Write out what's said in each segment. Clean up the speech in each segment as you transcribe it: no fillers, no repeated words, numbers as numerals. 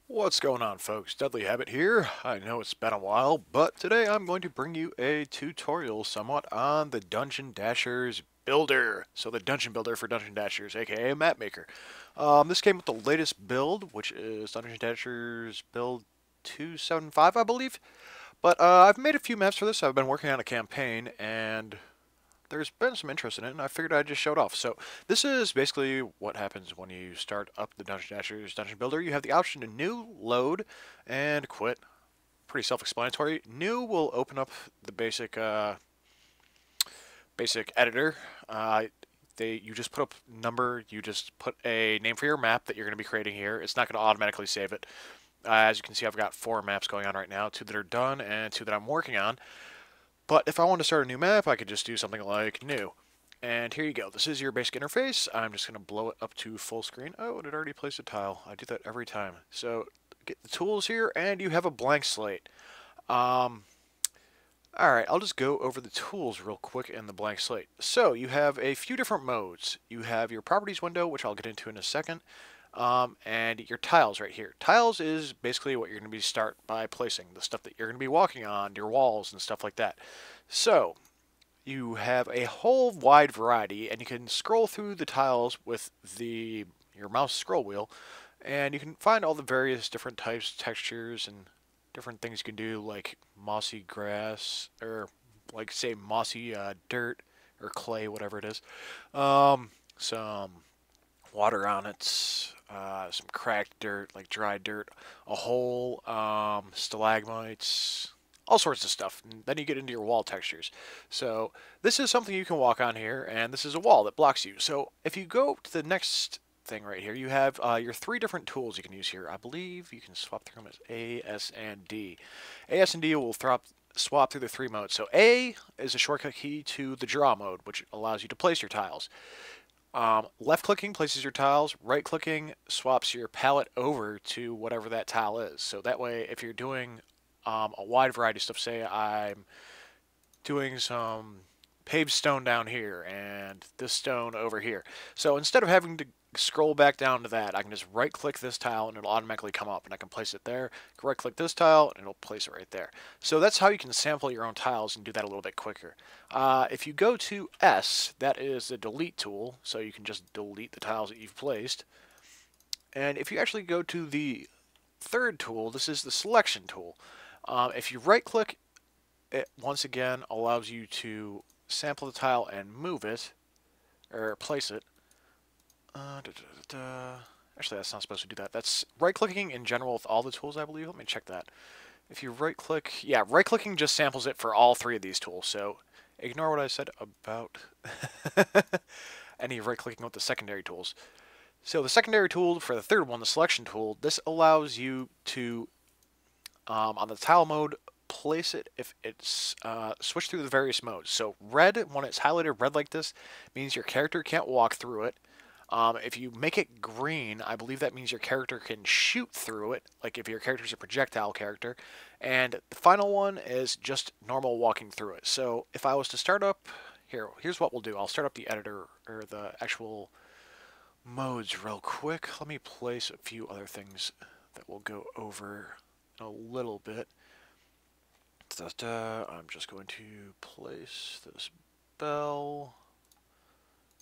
What's going on, folks? Dudley Habit here. I know it's been a while, but today I'm going to bring you a tutorial somewhat on the Dungeon Dashers Builder. So the Dungeon Builder for Dungeon Dashers, aka Map Maker. This came with the latest build, which is Dungeon Dashers Build 275, I believe. But I've made a few maps for this. I've been working on a campaign, and there's been some interest in it, and I figured I'd just show it off. So this is basically what happens when you start up the Dungeon Dashers Dungeon Builder. You have the option to new, load, and quit. Pretty self-explanatory. New will open up the basic editor. You just put a number, you just put a name for your map that you're going to be creating here. It's not going to automatically save it. As you can see, I've got 4 maps going on right now, 2 that are done and 2 that I'm working on. But if I want to start a new map, I could just do something like new. And here you go. This is your basic interface. I'm just going to blow it up to full screen. Oh, it already placed a tile. I do that every time. So get the tools here, and you have a blank slate. Alright, I'll just go over the tools real quick in the blank slate. So you have a few different modes. You have your properties window, which I'll get into in a second. And your tiles right here. Tiles is basically what you're going to be start by placing, the stuff that you're going to be walking on, your walls and stuff like that. So you have a whole wide variety, and you can scroll through the tiles with your mouse scroll wheel, and you can find all the various different types, textures, and different things you can do, like mossy grass, or like say mossy dirt or clay, whatever it is. Some water on it, some cracked dirt, like dry dirt, a hole, stalagmites, all sorts of stuff. And then you get into your wall textures. So this is something you can walk on here, and this is a wall that blocks you. So if you go to the next thing right here, you have your 3 different tools you can use here. I believe you can swap through them as A, S, and D. A, S, and D will swap through the 3 modes. So A is a shortcut key to the draw mode, which allows you to place your tiles. Left-clicking places your tiles. Right-clicking swaps your palette over to whatever that tile is. So that way, if you're doing a wide variety of stuff, say I'm doing some paved stone down here and this stone over here. So instead of having to scroll back down to that, I can just right click this tile and it'll automatically come up, and I can place it there. Right click this tile and it'll place it right there. So that's how you can sample your own tiles and do that a little bit quicker. If you go to S, that is the delete tool, so you can just delete the tiles that you've placed. And if you actually go to the third tool, this is the selection tool. If you right click, it once again allows you to sample the tile and move it, or place it. Actually, that's not supposed to do that. That's right-clicking in general with all the tools, I believe. Let me check that. If you right-click, yeah, right-clicking just samples it for all 3 of these tools. So ignore what I said about any right-clicking with the secondary tools. So the secondary tool for the third one, the selection tool, this allows you to, on the tile mode, place it if it's switch through the various modes. So red, when it's highlighted red like this, means your character can't walk through it. If you make it green, I believe that means your character can shoot through it, like if your character's a projectile character. And the final one is just normal walking through it. So if I was to start up, here's what we'll do. I'll start up the editor, or the actual modes real quick. Let me place a few other things that we'll go over in a little bit. I'm just going to place this bell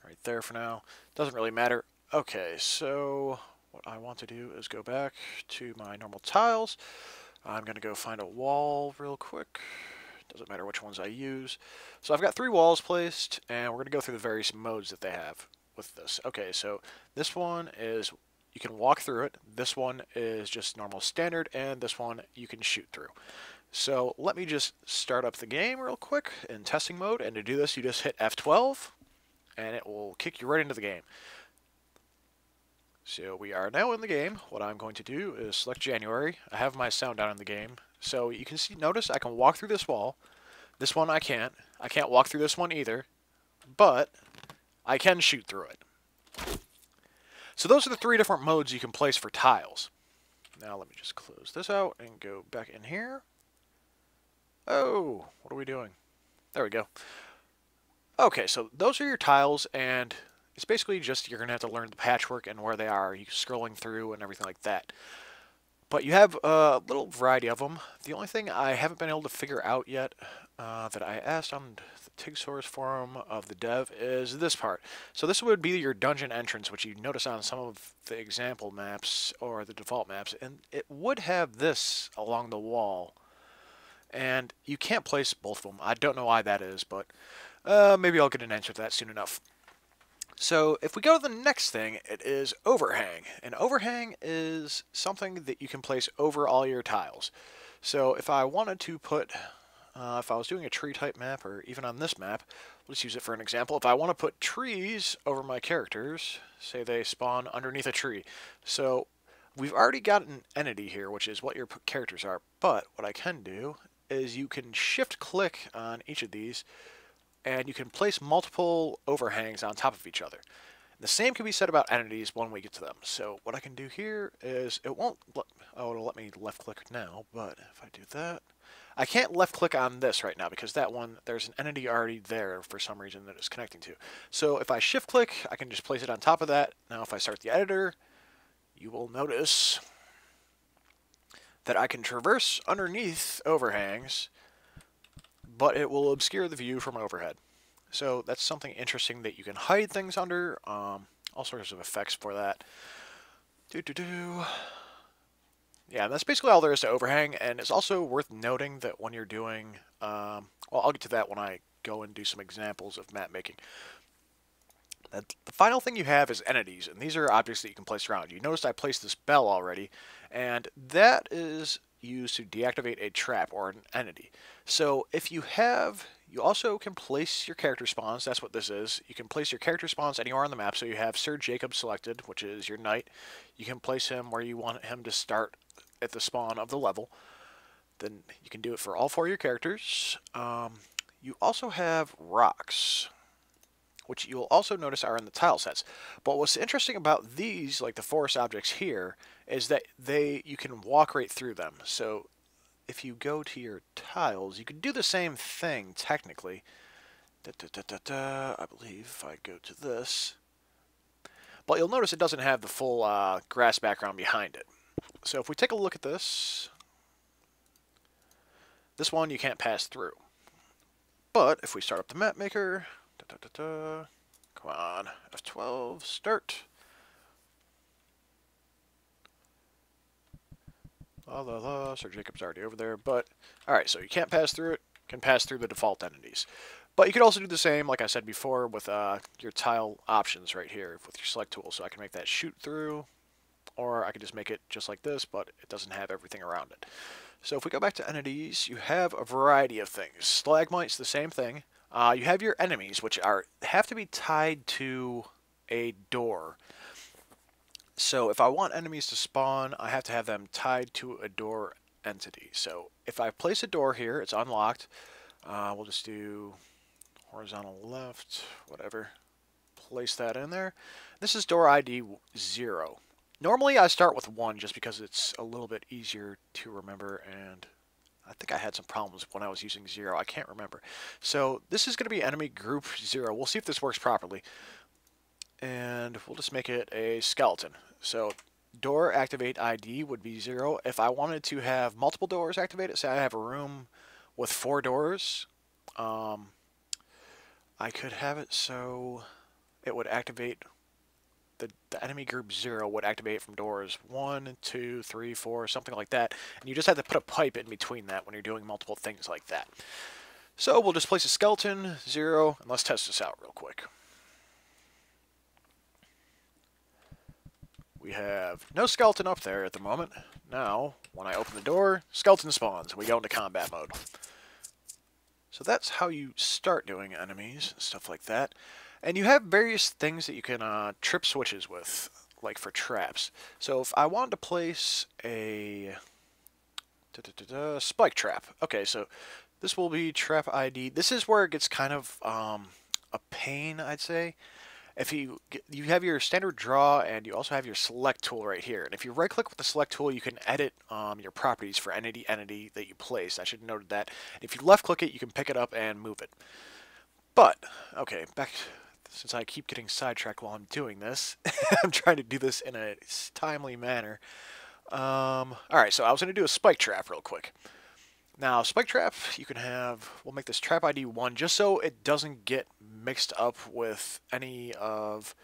right there for now. Doesn't really matter. Okay, so what I want to do is go back to my normal tiles. I'm going to go find a wall real quick. Doesn't matter which ones I use. So I've got 3 walls placed, and we're going to go through the various modes that they have with this. Okay, so this one is you can walk through it. This one is just normal standard, and this one you can shoot through. So let me just start up the game real quick in testing mode, and to do this you just hit F12 and it will kick you right into the game. So we are now in the game. What I'm going to do is select January. I have my sound down in the game. So you can see, notice I can walk through this wall. This one I can't. I can't walk through this one either, but I can shoot through it. So those are the 3 different modes you can place for tiles. Now let me just close this out and go back in here. Oh, what are we doing? There we go. Okay, so those are your tiles, and it's basically just you're going to have to learn the patchwork and where they are, you scrolling through and everything like that. But you have a little variety of them. The only thing I haven't been able to figure out yet that I asked on the TIG source forum of the dev is this part. So this would be your dungeon entrance, which you notice on some of the example maps or the default maps, and it would have this along the wall. And you can't place both of them. I don't know why that is, but maybe I'll get an answer to that soon enough. So if we go to the next thing, it is overhang. An overhang is something that you can place over all your tiles. So if I wanted to put, if I was doing a tree type map, or even on this map, let's use it for an example. If I want to put trees over my characters, say they spawn underneath a tree. So we've already got an entity here, which is what your characters are. But what I can do is you can shift click on each of these and you can place multiple overhangs on top of each other. The same can be said about entities when we get to them. So what I can do here is, it won't let, oh, it'll let me left click now, but if I do that, I can't left click on this right now because that one, there's an entity already there for some reason that it's connecting to. So if I shift click, I can just place it on top of that. Now if I start the editor, you will notice that I can traverse underneath overhangs, but it will obscure the view from overhead. So that's something interesting that you can hide things under, all sorts of effects for that. Yeah, that's basically all there is to overhang, and it's also worth noting that when you're doing, well, I'll get to that when I go and do some examples of map making. The final thing you have is entities, and these are objects that you can place around. You noticed I placed this bell already, and that is used to deactivate a trap or an entity. So if you have, you also can place your character spawns. That's what this is. You can place your character spawns anywhere on the map. So you have Sir Jacob selected, which is your knight. You can place him where you want him to start at the spawn of the level. Then you can do it for all four of your characters. You also have rocks, which you'll also notice are in the tile sets. But what's interesting about these, like the forest objects here, is that you can walk right through them. So if you go to your tiles, you can do the same thing technically. I believe if I go to this, but you'll notice it doesn't have the full grass background behind it. So if we take a look at this one you can't pass through. But if we start up the map maker, come on, F12, start. Sir Jacob's already over there, but alright, so you can't pass through it, can pass through the default entities. But you could also do the same, like I said before, with your tile options right here with your select tool. So I can make that shoot through, or I could just make it just like this, but it doesn't have everything around it. So if we go back to entities, you have a variety of things. Stalagmites, the same thing. You have your enemies, which have to be tied to a door. So if I want enemies to spawn, I have to have them tied to a door entity. So if I place a door here, it's unlocked. We'll just do horizontal left, whatever. Place that in there. This is door ID 0. Normally I start with 1 just because it's a little bit easier to remember, and I think I had some problems when I was using 0. I can't remember. So this is going to be enemy group 0. We'll see if this works properly. And we'll just make it a skeleton. So door activate ID would be 0. If I wanted to have multiple doors activated, say I have a room with 4 doors, I could have it so it would activate, the enemy group 0 would activate from doors 1, 2, 3, 4, something like that. And you just have to put a pipe in between that when you're doing multiple things like that. So we'll just place a skeleton 0, and let's test this out real quick. We have no skeleton up there at the moment. Now, when I open the door, skeleton spawns, and we go into combat mode. So that's how you start doing enemies, and stuff like that. And you have various things that you can trip switches with, like for traps. So if I wanted to place a spike trap. Okay, so this will be trap ID. This is where it gets kind of a pain, I'd say. If you have your standard draw, and you also have your select tool right here. And if you right click with the select tool, you can edit your properties for any entity that you place. I should have noted that. If you left click it, you can pick it up and move it. But okay, back, since I keep getting sidetracked while I'm doing this, I'm trying to do this in a timely manner. Alright, so I was going to do a spike trap real quick. Now, spike trap, you can have, we'll make this trap ID 1 just so it doesn't get mixed up with any of,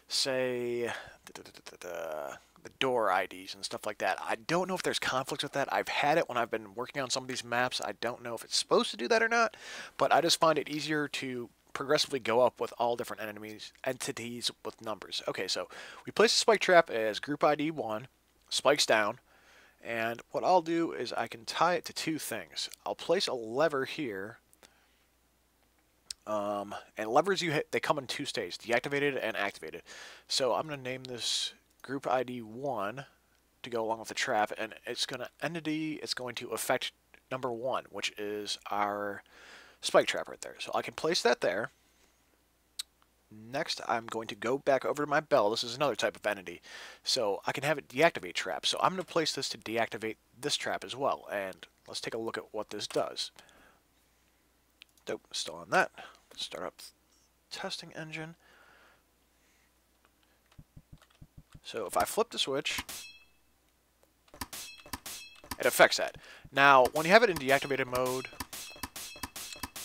say, the door IDs and stuff like that. I don't know if there's conflicts with that. I've had it when I've been working on some of these maps. I don't know if it's supposed to do that or not, but I just find it easier to progressively go up with all different entities with numbers. Okay, so we place a spike trap as group ID 1, spikes down, and what I'll do is I can tie it to two things. I'll place a lever here, and levers they come in two stages, deactivated and activated. So I'm going to name this group ID 1 to go along with the trap, and it's going to affect number 1, which is our spike trap right there. So I can place that there. Next, I'm going to go back over to my bell. This is another type of entity. So I can have it deactivate trap. So I'm going to place this to deactivate this trap as well. And let's take a look at what this does. Nope, still on that. Start up testing engine. So if I flip the switch, it affects that. Now, when you have it in deactivated mode,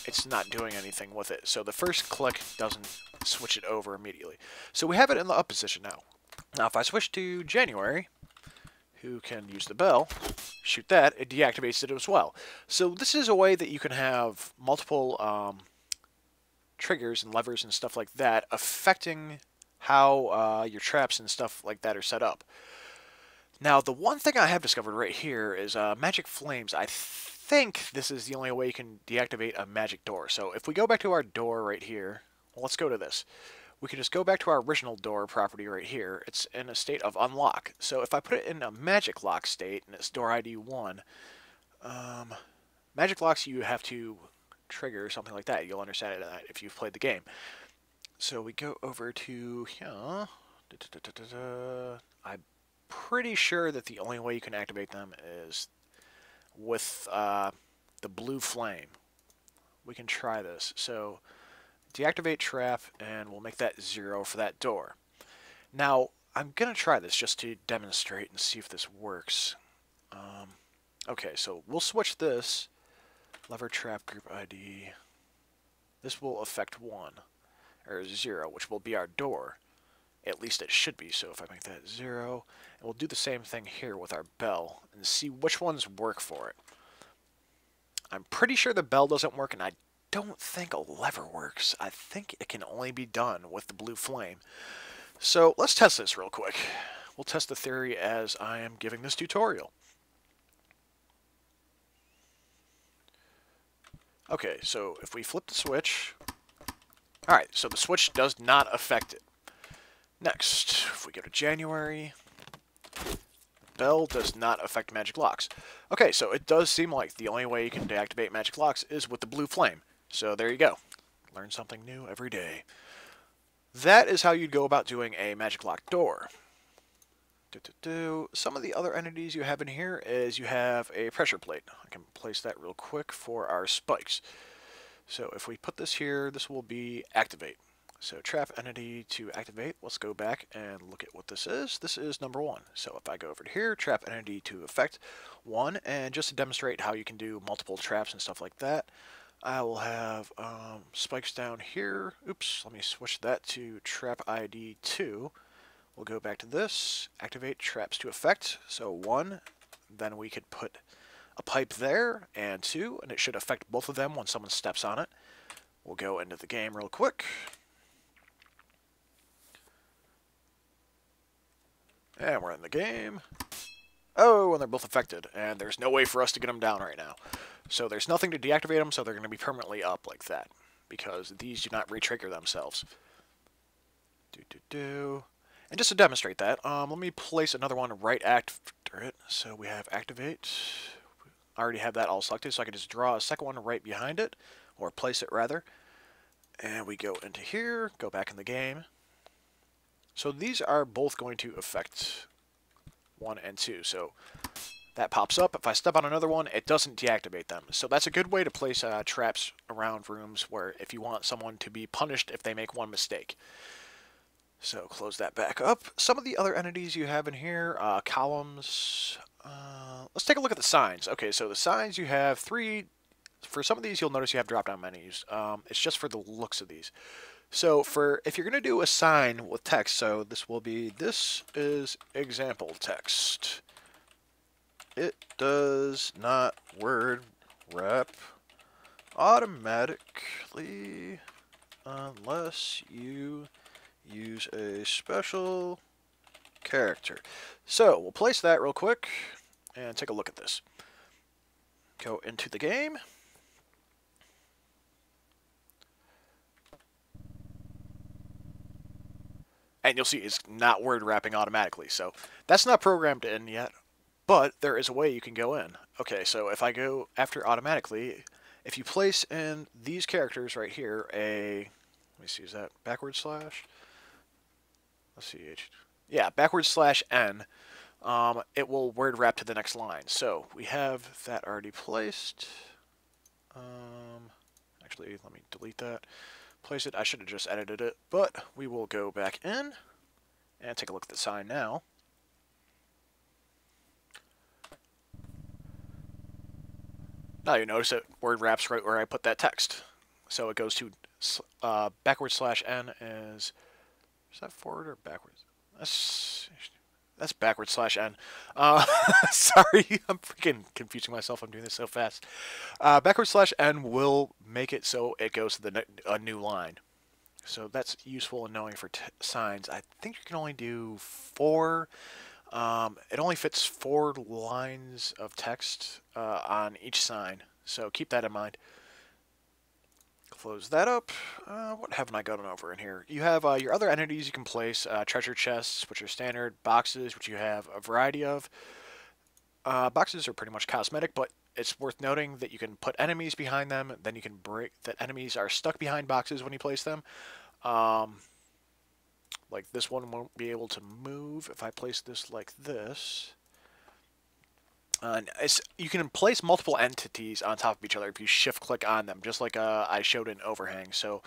it's not doing anything with it. So the first click doesn't switch it over immediately. So we have it in the up position now. Now if I switch to January, who can use the bell, shoot that, it deactivates it as well. So this is a way that you can have multiple triggers and levers and stuff like that affecting how your traps and stuff like that are set up. Now the one thing I have discovered right here is magic flames. I think this is the only way you can deactivate a magic door. So if we go back to our door right here, well, let's go to this. We can just go back to our original door property right here. It's in a state of unlock. So if I put it in a magic lock state, and it's door ID 1, magic locks you have to trigger or something like that. You'll understand that if you've played the game. So we go over to here. I'm pretty sure that the only way you can activate them is with the blue flame. We can try this. So deactivate trap, and we'll make that 0 for that door. Now I'm gonna try this just to demonstrate and see if this works. Okay, so we'll switch this lever trap group ID. This will affect 1 or 0, which will be our door. At least it should be. So if I make that 0, and we'll do the same thing here with our bell and see which ones work for it. I'm pretty sure the bell doesn't work, and I don't think a lever works. I think it can only be done with the blue flame. So let's test this real quick. We'll test the theory as I am giving this tutorial. Okay, so if we flip the switch, alright, so the switch does not affect it. Next, if we go to January, bell does not affect magic locks. Okay, so it does seem like the only way you can deactivate magic locks is with the blue flame. So there you go. Learn something new every day. That is how you'd go about doing a magic lock door. Some of the other entities you have in here is you have a pressure plate. I can place that real quick for our spikes. So if we put this here, this will be activate. So trap entity to activate. Let's go back and look at what this is. This is number 1. So if I go over to here, trap entity to affect 1, and just to demonstrate how you can do multiple traps and stuff like that, I will have spikes down here. Oops, let me switch that to trap ID 2. We'll go back to this, activate traps to effect, so 1, then we could put a pipe there, and 2, and it should affect both of them when someone steps on it. We'll go into the game real quick. And we're in the game. Oh, and they're both affected, and there's no way for us to get them down right now. So there's nothing to deactivate them, so they're going to be permanently up like that, because these do not re-trigger themselves. And just to demonstrate that, let me place another one right after it. So we have activate. I already have that all selected, so I can just draw a second one right behind it, or place it rather. And we go into here, go back in the game. So these are both going to affect 1 and 2. So that pops up. If I step on another one, it doesn't deactivate them. So that's a good way to place traps around rooms where if you want someone to be punished if they make one mistake. So close that back up. Some of the other entities you have in here, columns. Let's take a look at the signs. Okay, so the signs you have three. For some of these, you'll notice you have drop-down menus. It's just for the looks of these. So if you're going to do a sign with text, so this is example text. It does not word wrap automatically unless you use a special character. So we'll place that real quick and take a look at this. Go into the game. And you'll see it's not word wrapping automatically. So that's not programmed in yet, but there is a way you can go in. Okay, so if I go after automatically, if you place in these characters right here, let me see, is that backward slash? Let's see, yeah, backward slash N, it will word wrap to the next line. So we have that already placed. Actually, let me delete that. Place it. I should have just edited it, but we will go back in and take a look at the sign now. Now you notice it word wraps right where I put that text. So it goes to backward slash N is that forward or backwards? That's backward slash N. Sorry, I'm freaking confusing myself. I'm doing this so fast. Backward slash N will make it so it goes to a new line. So that's useful in knowing for signs. I think you can only do 4. It only fits 4 lines of text on each sign. So keep that in mind. Close that up. What haven't I gotten over in here? You have your other entities you can place. Treasure chests, which are standard. Boxes, which you have a variety of. Boxes are pretty much cosmetic, but it's worth noting that you can put enemies behind them. Then you can break that enemies are stuck behind boxes when you place them. Like this one won't be able to move if I place this like this. You can place multiple entities on top of each other if you shift click on them, just like I showed in Overhang. So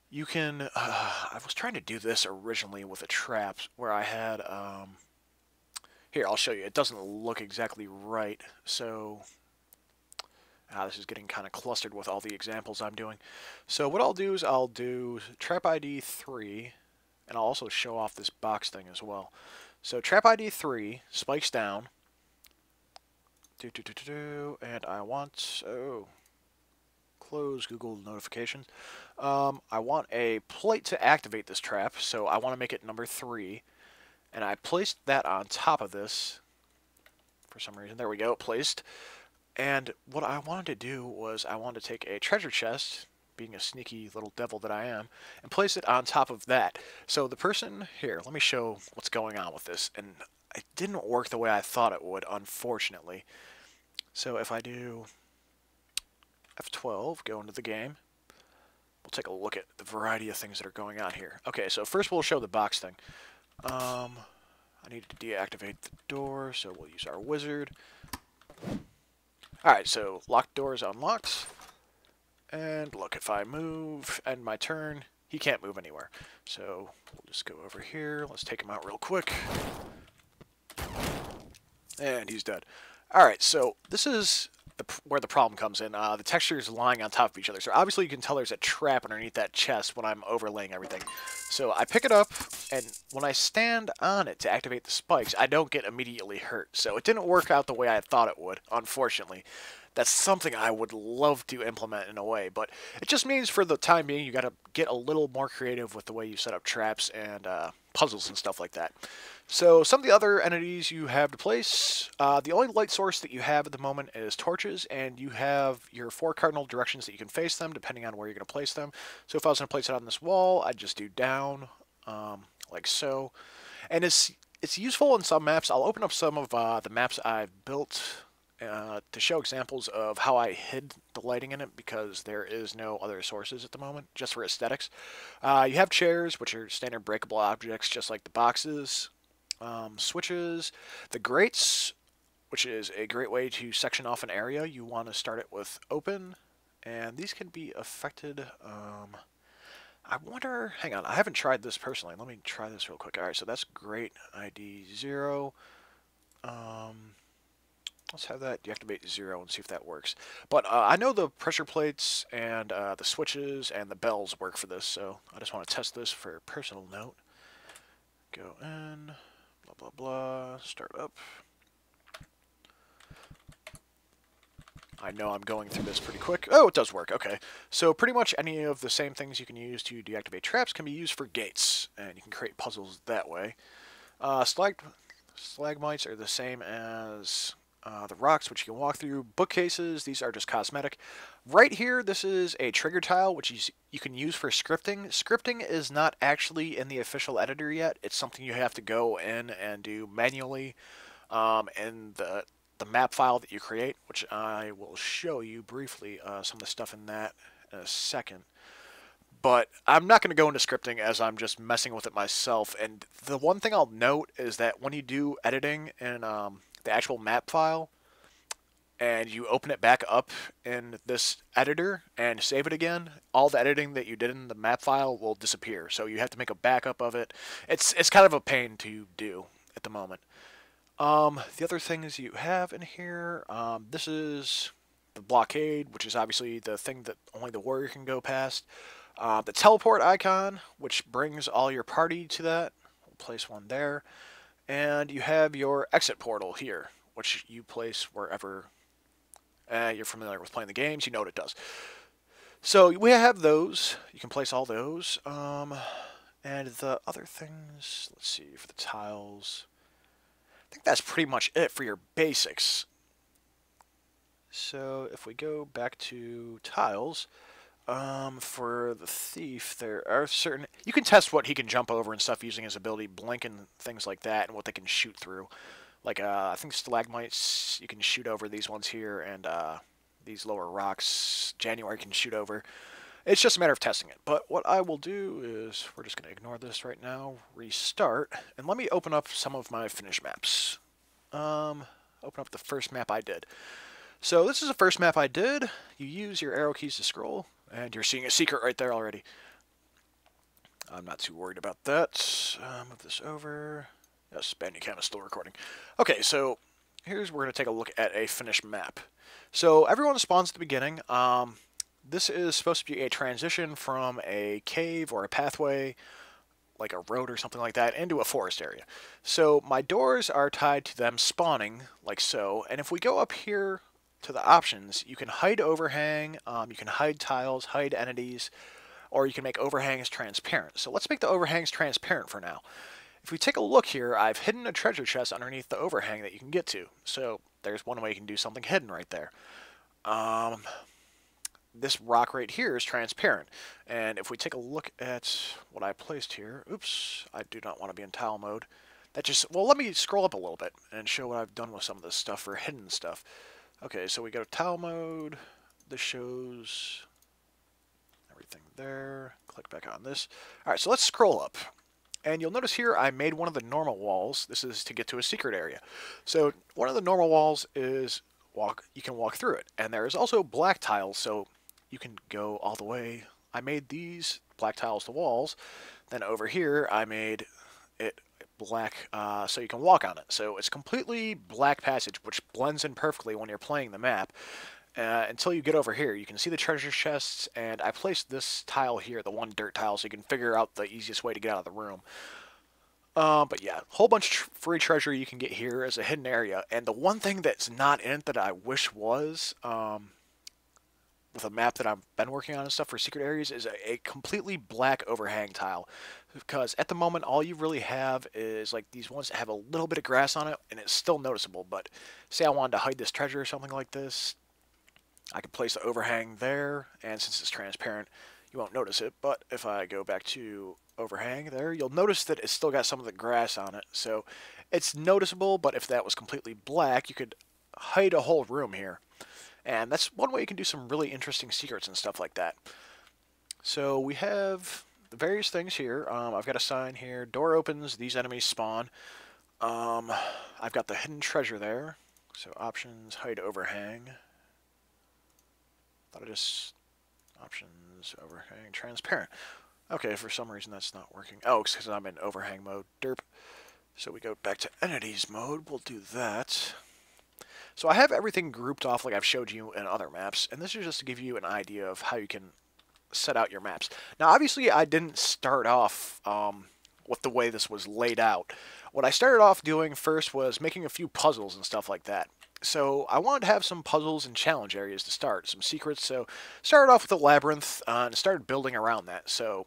you can, I was trying to do this originally with a trap where I had, here, I'll show you. It doesn't look exactly right. So this is getting kind of clustered with all the examples I'm doing. So what I'll do is I'll do trap ID 3, and I'll also show off this box thing as well. So trap ID 3 spikes down. And I want, close Google notifications. I want a plate to activate this trap, so I want to make it number 3. And I placed that on top of this for some reason. There we go, placed. And what I wanted to do was I wanted to take a treasure chest, being a sneaky little devil that I am, and place it on top of that. So the person here, let me show what's going on with this. And it didn't work the way I thought it would, unfortunately. So if I do F12, go into the game, we'll take a look at the variety of things that are going on here. Okay, so first we'll show the box thing. I need to deactivate the door, so we'll use our wizard. Alright, so locked door is unlocked. And look, if I move, end my turn, he can't move anywhere. So we'll just go over here. Let's take him out real quick. And he's dead. Alright, so this is where the problem comes in. The texture is lying on top of each other. So obviously you can tell there's a trap underneath that chest when I'm overlaying everything. So I pick it up, and when I stand on it to activate the spikes, I don't get immediately hurt. So it didn't work out the way I thought it would, unfortunately. That's something I would love to implement in a way, but it just means for the time being you got to get a little more creative with the way you set up traps and puzzles and stuff like that. So some of the other entities you have to place, the only light source that you have at the moment is torches, and you have your 4 cardinal directions that you can face them depending on where you're going to place them. So if I was going to place it on this wall, I'd just do down, like so. And it's useful in some maps. I'll open up some of the maps I've built to show examples of how I hid the lighting in it, because there is no other sources at the moment, just for aesthetics. You have chairs, which are standard breakable objects, just like the boxes. Switches, the grates, which is a great way to section off an area. You want to start it with open, and these can be affected. I wonder, hang on, I haven't tried this personally. Let me try this real quick. All right, so that's great. ID 0. Let's have that deactivate 0 and see if that works. But I know the pressure plates and the switches and the bells work for this, so I just want to test this for a personal note. Go in, blah, blah, blah, start up. I know I'm going through this pretty quick. Oh, it does work. Okay. So pretty much any of the same things you can use to deactivate traps can be used for gates, and you can create puzzles that way. Stalagmites are the same as the rocks, which you can walk through. Bookcases, these are just cosmetic. Right here, this is a trigger tile, which you can use for scripting. Scripting is not actually in the official editor yet. It's something you have to go in and do manually in the map file that you create, which I will show you briefly some of the stuff in that in a second. But I'm not going to go into scripting as I'm just messing with it myself. And the one thing I'll note is that when you do editing in the actual map file and you open it back up in this editor and save it again, all the editing that you did in the map file will disappear. So you have to make a backup of it. It's kind of a pain to do at the moment. The other things you have in here, this is the blockade, which is obviously the thing that only the warrior can go past. The teleport icon, which brings all your party to that. We'll place one there. And you have your exit portal here, which you place wherever you're familiar with playing the games. You know what it does. So we have those. You can place all those. And the other things, let's see, for the tiles, I think that's pretty much it for your basics. So if we go back to tiles, for the thief, there are certain... You can test what he can jump over and stuff using his ability, blink and things like that, and what they can shoot through. Like, I think stalagmites, you can shoot over these ones here, and these lower rocks, January can shoot over. It's just a matter of testing it. But what I will do is, we're just going to ignore this right now, restart, and let me open up some of my finished maps. Open up the first map I did. So this is the first map I did. You use your arrow keys to scroll, and you're seeing a secret right there already. I'm not too worried about that. Move this over. Yes, Bandicam is still recording. Okay, so here's we're going to take a look at a finished map. So everyone spawns at the beginning. This is supposed to be a transition from a cave or a pathway, like a road or something like that, into a forest area. So my doors are tied to them spawning, like so. And if we go up here to the options, you can hide overhang, you can hide tiles, hide entities, or you can make overhangs transparent. So let's make the overhangs transparent for now. If we take a look here, I've hidden a treasure chest underneath the overhang that you can get to. So there's one way you can do something hidden right there. This rock right here is transparent. And if we take a look at what I placed here, oops, I do not want to be in tile mode. That just, well, let me scroll up a little bit and show what I've done with some of this stuff for hidden stuff. Okay, so we go to tile mode. This shows everything there. Click back on this. All right, so let's scroll up. And you'll notice here I made one of the normal walls. This is to get to a secret area. So one of the normal walls is you can walk through it. And there is also black tiles, so you can go all the way. I made these black tiles to walls. Then over here I made it black so you can walk on it. So it's completely black passage, which blends in perfectly when you're playing the map. Until you get over here, you can see the treasure chests, and I placed this tile here, the one dirt tile, so you can figure out the easiest way to get out of the room. But yeah, whole bunch of free treasure you can get here as a hidden area. And the one thing that's not in it that I wish was, with a map that I've been working on and stuff for secret areas, is a completely black overhang tile. Because at the moment, all you really have is like these ones that have a little bit of grass on it, and it's still noticeable. But say I wanted to hide this treasure or something like this, I could place the overhang there, and since it's transparent, you won't notice it. But if I go back to overhang there, you'll notice that it's still got some of the grass on it. So it's noticeable, but if that was completely black, you could hide a whole room here. And that's one way you can do some really interesting secrets and stuff like that. So we have the various things here. I've got a sign here. Door opens, these enemies spawn. I've got the hidden treasure there. So options, hide overhang. Thought I just options overhang transparent. Okay, for some reason that's not working. Oh, it's because I'm in overhang mode. Derp. So we go back to entities mode. We'll do that. So I have everything grouped off like I've showed you in other maps, and this is just to give you an idea of how you can set out your maps. Now, obviously, I didn't start off with the way this was laid out. What I started off doing first was making a few puzzles and stuff like that. So I wanted to have some puzzles and challenge areas to start, some secrets. So started off with a labyrinth and started building around that. So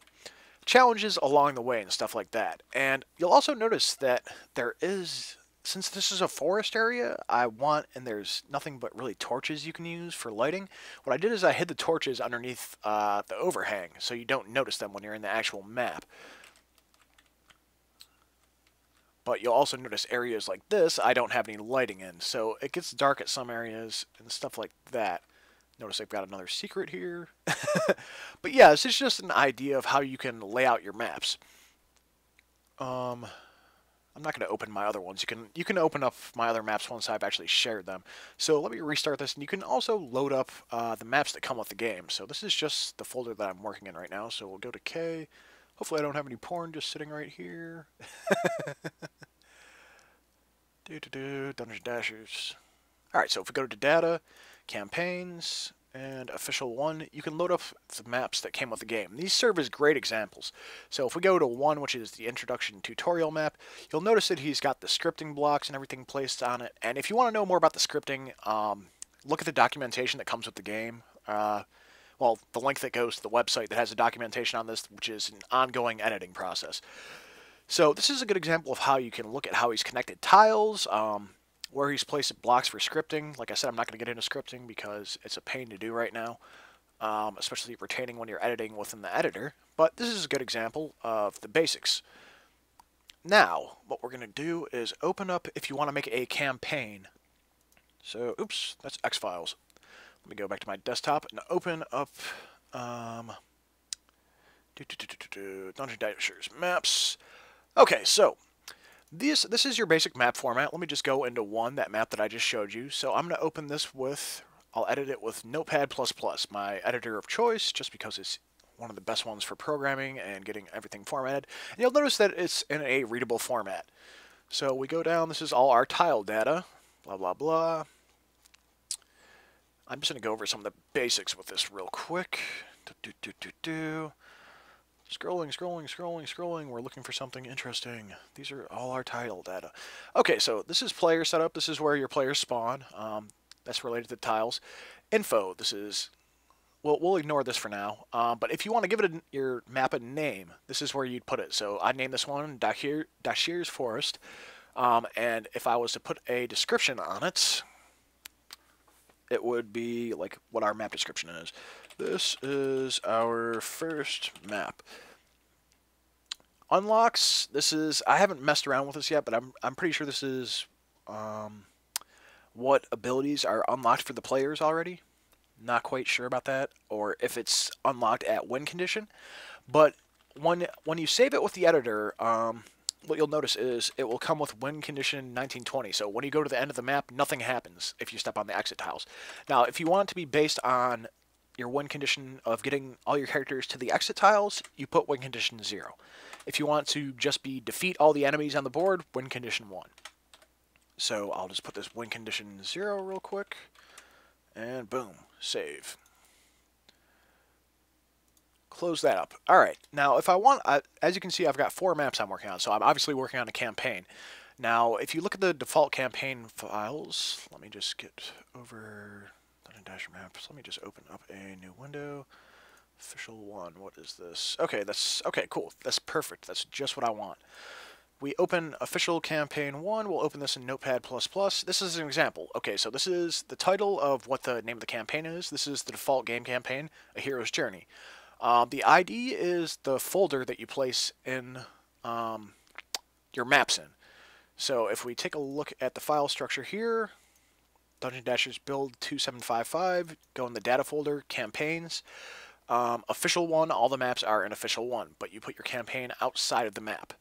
challenges along the way and stuff like that. And you'll also notice that there is, since this is a forest area, and there's nothing but really torches you can use for lighting. What I did is I hid the torches underneath the overhang so you don't notice them when you're in the actual map. But you'll also notice areas like this I don't have any lighting in, so it gets dark at some areas and stuff like that. Notice I've got another secret here. But yeah, this is just an idea of how you can lay out your maps. I'm not going to open my other ones. You can open up my other maps once I've actually shared them. So let me restart this, and you can also load up the maps that come with the game. So this is just the folder that I'm working in right now. So we'll go to K. Hopefully I don't have any porn just sitting right here. Dungeon Dashers. Alright, so if we go to Data, Campaigns, and Official 1, you can load up the maps that came with the game. These serve as great examples. So if we go to 1, which is the Introduction Tutorial map, you'll notice that he's got the scripting blocks and everything placed on it. And if you want to know more about the scripting, look at the documentation that comes with the game. Well, the link that goes to the website that has the documentation on this, which is an ongoing editing process. So this is a good example of how you can look at how he's connected tiles, where he's placed blocks for scripting. Like I said, I'm not going to get into scripting because it's a pain to do right now, especially retaining when you're editing within the editor. But this is a good example of the basics. Now, what we're going to do is open up, if you want to make a campaign. So, oops, that's X-Files. Let me go back to my desktop and open up Dungeon Dashers maps. Okay, so this is your basic map format. Let me just go into that map that I just showed you. So I'm going to open this with, I'll edit it with Notepad++, my editor of choice, just because it's one of the best ones for programming and getting everything formatted. And you'll notice that it's in a readable format. So we go down, this is all our tile data, blah, blah, blah. I'm just going to go over some of the basics with this real quick. Scrolling. We're looking for something interesting. These are all our tile data. Okay, so this is player setup. This is where your players spawn. That's related to tiles. Info. This is... Well, we'll ignore this for now. But if you want to give it your map a name, this is where you'd put it. So I named this one Dashir's Forest. And if I was to put a description on it, it would be like what our map description is. This is our first map. Unlocks. This is, I haven't messed around with this yet, but I'm pretty sure this is what abilities are unlocked for the players already. Not quite sure about that, or if it's unlocked at win condition. But when you save it with the editor, what you'll notice is it will come with win condition 1920. So when you go to the end of the map, nothing happens if you step on the exit tiles. Now, if you want it to be based on your win condition of getting all your characters to the exit tiles, you put win condition 0. If you want to just be defeat all the enemies on the board, win condition 1. So I'll just put this win condition 0 real quick, and boom, save. Close that up. Alright, now if I want, as you can see, I've got 4 maps I'm working on, so I'm obviously working on a campaign. Now, if you look at the default campaign files, let me just get over Dungeon Dasher maps. Let me just open up a new window. Official 1, what is this? Okay, okay, cool. That's perfect. That's just what I want. We open Official Campaign 1. We'll open this in Notepad++. This is an example. Okay, so this is the title of what the name of the campaign is. This is the default game campaign, A Hero's Journey. The ID is the folder that you place in your maps in. So if we take a look at the file structure here, Dungeon Dashers build 2755, go in the data folder, campaigns. Official 1, all the maps are in Official 1, but you put your campaign outside of the map,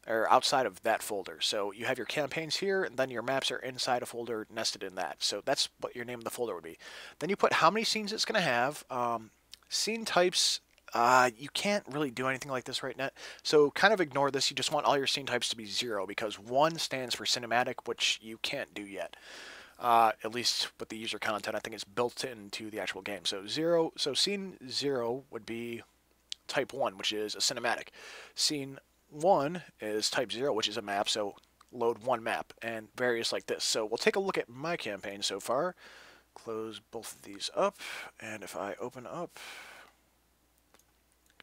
or outside of that folder. So you have your campaigns here, and then your maps are inside a folder nested in that. So that's what your name of the folder would be. Then you put how many scenes it's going to have, scene types, You can't really do anything like this right now. So kind of ignore this. You just want all your scene types to be 0 because 1 stands for cinematic, which you can't do yet. At least with the user content, I think it's built into the actual game. So scene 0 would be type 1, which is a cinematic. Scene 1 is type 0, which is a map, so load 1 map, and various like this. So we'll take a look at my campaign so far. Close both of these up, and if I open up,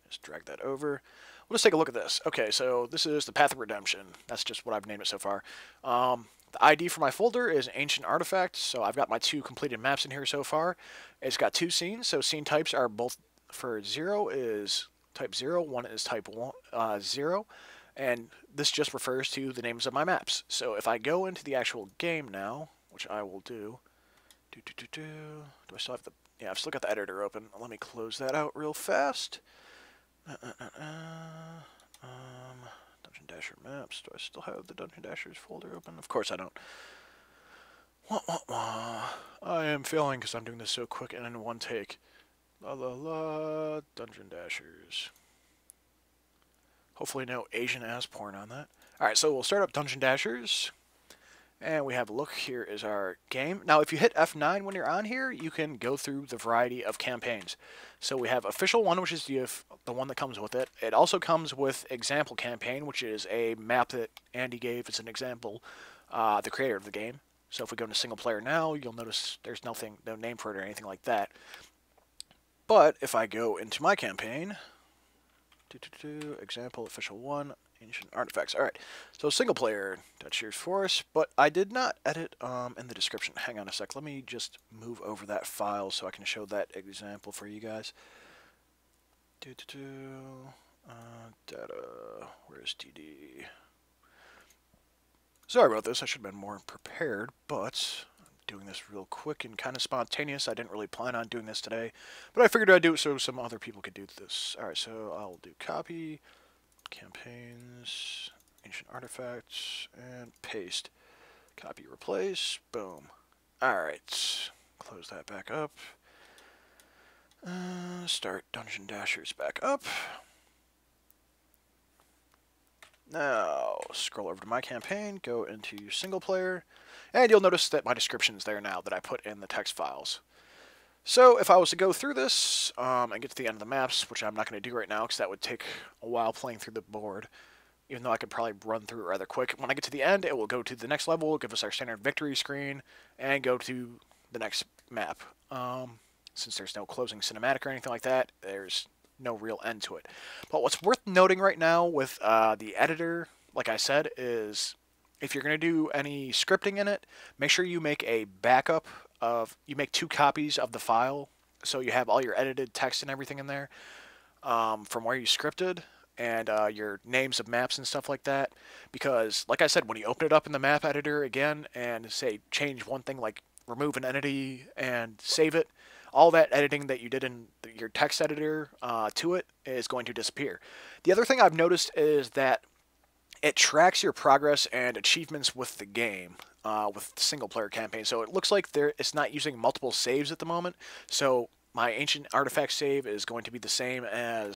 just drag that over. We'll just take a look at this. Okay, so this is the Path of Redemption. That's just what I've named it so far. The ID for my folder is Ancient Artifacts, so I've got my 2 completed maps in here so far. It's got 2 scenes, so scene types are both for 0 is type 0, 1 is type 0, and this just refers to the names of my maps. So if I go into the actual game now, which I will do, do I still have the, yeah, I've still got the editor open. Let me close that out real fast. Dungeon Dasher maps. Do I still have the Dungeon Dashers folder open? Of course I don't. I am failing because I'm doing this so quick and in one take. La la la. Dungeon Dashers. Hopefully no Asian ass porn on that. Alright, so we'll start up Dungeon Dashers. And we have a look. Here is our game. Now, if you hit F9 when you're on here, you can go through the variety of campaigns. So we have Official 1, which is the one that comes with it. It also comes with Example Campaign, which is a map that Andy gave as an example, the creator of the game. So if we go into single player now, you'll notice there's no name for it or anything like that. But if I go into my campaign, Example Official 1, Ancient Artifacts. Alright, so single player, Dutch Shears Forest, but I did not edit in the description. Hang on a sec, let me just move over that file so I can show that example for you guys. Data, where's DD? Sorry about this, I should have been more prepared, but I'm doing this real quick and kind of spontaneous. I didn't really plan on doing this today, but I figured I'd do it so some other people could do this. Alright, so I'll do copy, campaigns, ancient artifacts, and paste. Copy, replace, boom. Alright, close that back up. Start Dungeon Dashers back up. Now, scroll over to my campaign, go into single player, and you'll notice that my description's there now that I put in the text files. So if I was to go through this and get to the end of the maps, which I'm not going to do right now because that would take a while playing through the board, even though I could probably run through it rather quick. When I get to the end, it will go to the next level, give us our standard victory screen, and go to the next map. Since there's no closing cinematic or anything like that, there's no real end to it. But what's worth noting right now with the editor, like I said, is if you're going to do any scripting in it, make sure you make a backup you make 2 copies of the file, so you have all your edited text and everything in there from where you scripted, and your names of maps and stuff like that. Because, like I said, when you open it up in the map editor again and say change one thing like remove an entity and save it, all that editing that you did in your text editor to it is going to disappear. The other thing I've noticed is that it tracks your progress and achievements with the game, with the single player campaign. So it looks like it's not using multiple saves at the moment. So my Ancient Artifact save is going to be the same as